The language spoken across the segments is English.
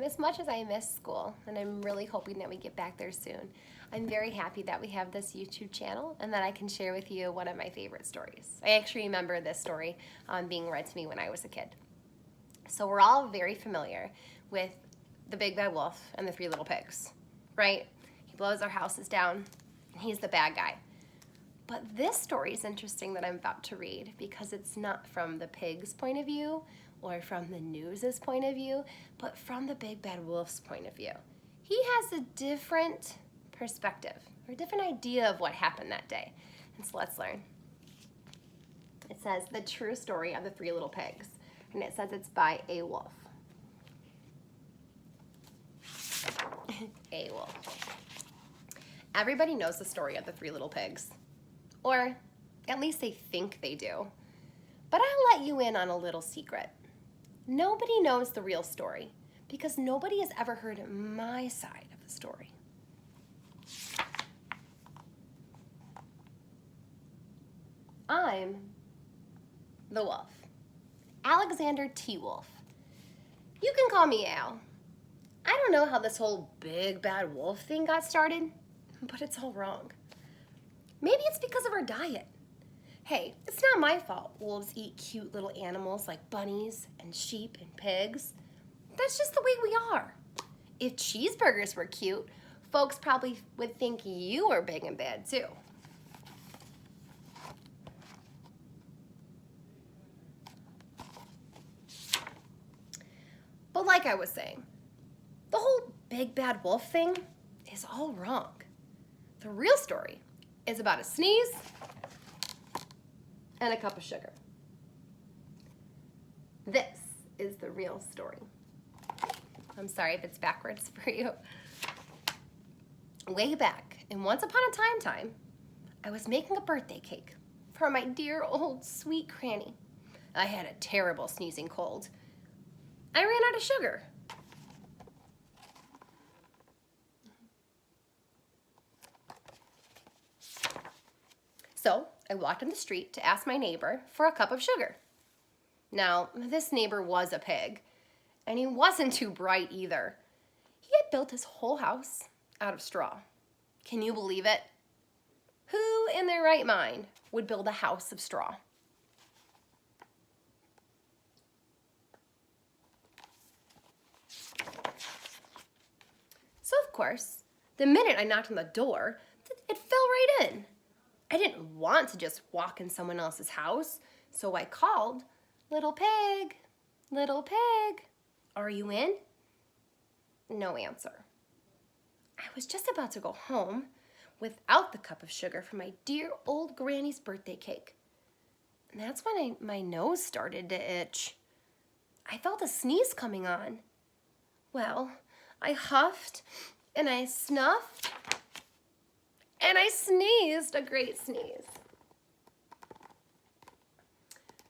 As much as I miss school, and I'm really hoping that we get back there soon, I'm very happy that we have this YouTube channel and that I can share with you one of my favorite stories. I actually remember this story being read to me when I was a kid. So we're all very familiar with the big bad wolf and the three little pigs, right? He blows our houses down, and he's the bad guy. But this story is interesting that I'm about to read because it's not from the pig's point of view or from the news's point of view, but from the big bad wolf's point of view. He has a different perspective or a different idea of what happened that day. And so let's learn. It says the true story of the three little pigs, and it says it's by a wolf. A wolf. Everybody knows the story of the three little pigs, or at least they think they do. But I'll let you in on a little secret. Nobody knows the real story because nobody has ever heard my side of the story. I'm the wolf, Alexander T. Wolf. You can call me Al. I don't know how this whole big bad wolf thing got started, but it's all wrong. Maybe it's because of our diet. Hey, it's not my fault wolves eat cute little animals like bunnies and sheep and pigs. That's just the way we are. If cheeseburgers were cute, folks probably would think you were big and bad too. But like I was saying, the whole big bad wolf thing is all wrong. The real story is about a sneeze and a cup of sugar. This is the real story. I'm sorry if it's backwards for you. Way back in Once Upon a Time, I was making a birthday cake for my dear old sweet granny. I had a terrible sneezing cold. I ran out of sugar. So I walked on the street to ask my neighbor for a cup of sugar. Now, this neighbor was a pig, and he wasn't too bright either. He had built his whole house out of straw. Can you believe it? Who in their right mind would build a house of straw? So of course, the minute I knocked on the door, it fell right in. I didn't want to just walk in someone else's house, so I called, "Little pig, little pig, are you in?" No answer. I was just about to go home without the cup of sugar for my dear old granny's birthday cake. And that's when my nose started to itch. I felt a sneeze coming on. Well, I huffed and I snuffed and I sneezed a great sneeze.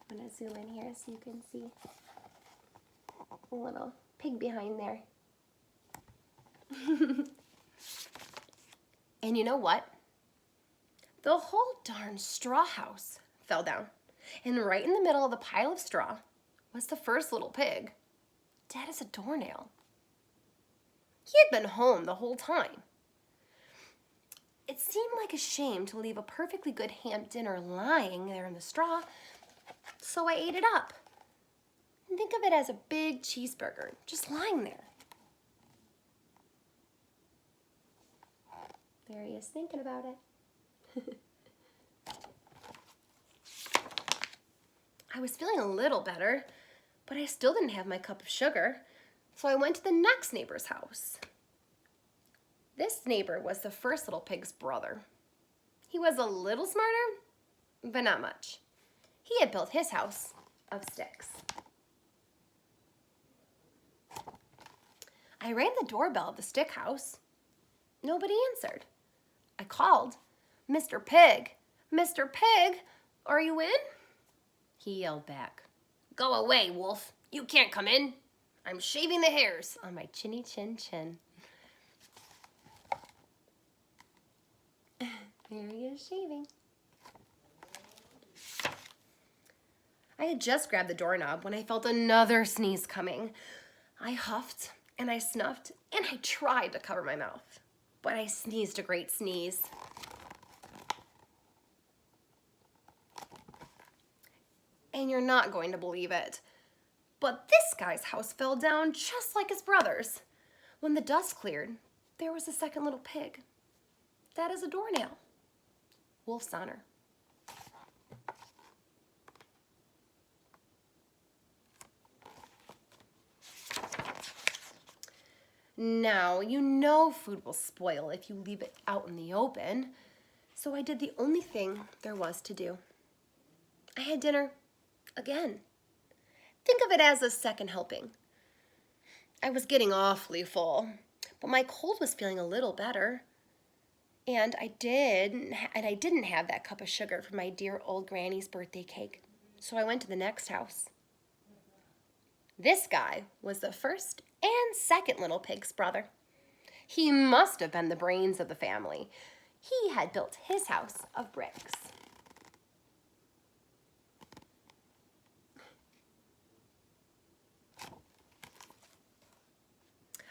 I'm gonna zoom in here so you can see a little pig behind there. And you know what? The whole darn straw house fell down. And right in the middle of the pile of straw was the first little pig, dead as a doornail. He had been home the whole time. It seemed like a shame to leave a perfectly good ham dinner lying there in the straw, so I ate it up. And think of it as a big cheeseburger just lying there. There he is thinking about it. I was feeling a little better, but I still didn't have my cup of sugar, so I went to the next neighbor's house. This neighbor was the first little pig's brother. He was a little smarter, but not much. He had built his house of sticks. I rang the doorbell of the stick house. Nobody answered. I called, "Mr. Pig, Mr. Pig, are you in?" He yelled back, "Go away, wolf. You can't come in. I'm shaving the hairs on my chinny chin chin." There he is shaving. I had just grabbed the doorknob when I felt another sneeze coming. I huffed and I snuffed, and I tried to cover my mouth, but I sneezed a great sneeze. And you're not going to believe it, but this guy's house fell down just like his brother's. When the dust cleared, there was a second little pig. That is a doornail. Wolf's honor. Now, you know food will spoil if you leave it out in the open, so I did the only thing there was to do. I had dinner again. Think of it as a second helping. I was getting awfully full, but my cold was feeling a little better. And I didn't have that cup of sugar for my dear old granny's birthday cake, so I went to the next house. This guy was the first and second little pig's brother. He must have been the brains of the family. He had built his house of bricks.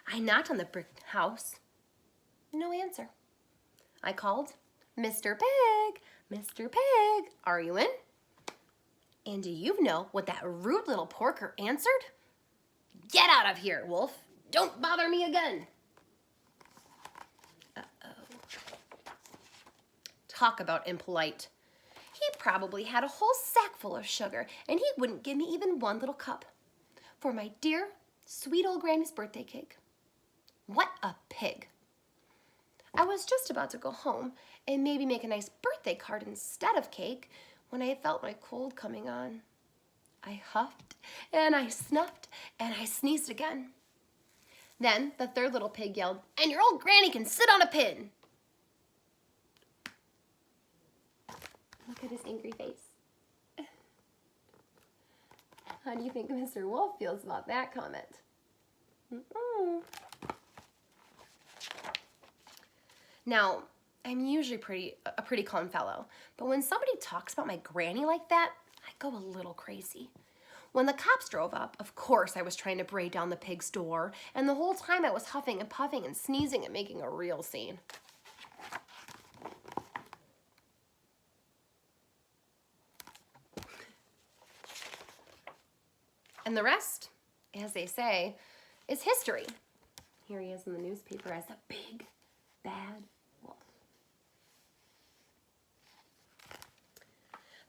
I knocked on the brick house. No answer. I called, Mr. Pig, Mr. Pig, are you in? And do you know what that rude little porker answered? Get out of here, Wolf. Don't bother me again. Uh-oh. Talk about impolite. He probably had a whole sack full of sugar, and he wouldn't give me even one little cup for my dear, sweet old granny's birthday cake. What a pig. I was just about to go home and maybe make a nice birthday card instead of cake when I felt my cold coming on. I huffed and I snuffed and I sneezed again. Then the third little pig yelled, "And your old granny can sit on a pin." Look at his angry face. How do you think Mr. Wolf feels about that comment? Now, I'm usually a pretty calm fellow, but when somebody talks about my granny like that, I go a little crazy. When the cops drove up, of course I was trying to break down the pig's door, and the whole time I was huffing and puffing and sneezing and making a real scene. And the rest, as they say, is history. Here he is in the newspaper as the big, bad wolf.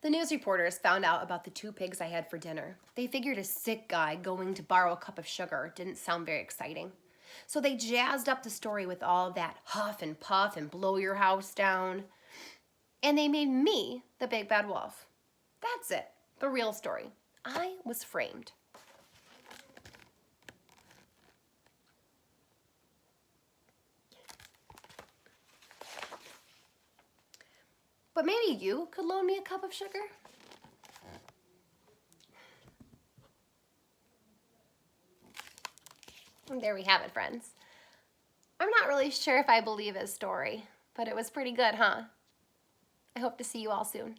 The news reporters found out about the 2 pigs I had for dinner. They figured a sick guy going to borrow a cup of sugar didn't sound very exciting. So they jazzed up the story with all that huff and puff and blow your house down. And they made me the big bad wolf. That's it, the real story. I was framed. But maybe you could loan me a cup of sugar? And there we have it, friends. I'm not really sure if I believe his story, but it was pretty good, huh? I hope to see you all soon.